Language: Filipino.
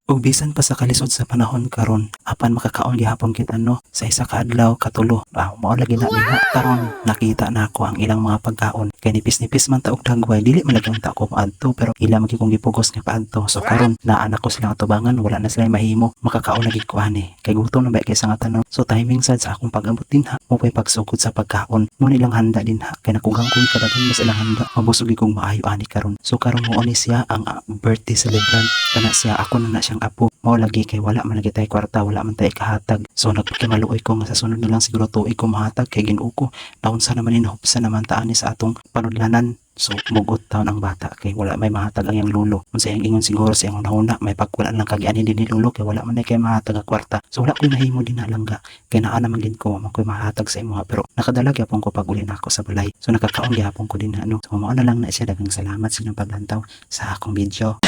Ug bisan pa sa kalisod sa panahon karon, apan makakaon gihapon kita no sa isa ka adlaw katulo. Mao lagi na diha karon nakita na ako ang ilang mga pagkaon. Kay nipis-nipis man ta og dagway, dili man lang ta ko paadto pero ila man gyud kong gipugos nga paadto. So karon naa na ko silang atubangan, wala na sila mahimo, makakaon na gid ko ani. Kay gutom na ba kay sa nga tanon. So timing sad sa akong pag-abot dinha, mo pay pagsugod sa pagkaon. Mo ilang handa dinha kay nakugang ko kadagan mas ilang handa. Mabusog gyud kong maayo ani karon. So karon mo ni siya ang birthday celebrant kana siya, ako na siya apo. Mao lagi kay wala man lagi tay kwarta, wala man tay kahatag. So nagpakimaluoy ko nga sa sunod na lang siguro tuig ko mahatag kay Ginoo ko. Taon sa naman inahupsa naman taani sa atong panudlanan. So mugot taon ang bata kay wala may mahatag ang iyang lulo. Unsa iyang ingon siguro sa iyang hunahuna may pagkulan lang kag ani din ni lulo kay wala man kay mahatag ang kwarta. So wala koy nahimo din na langga kay naa naman gid ko man koy mahatag sa imo pero nakadalag gyapon ko pag uli nako sa balay. So nakakaon gyapon ko din na ano. So mao na lang na siya, daghang salamat sa inyong paglantaw sa akong video.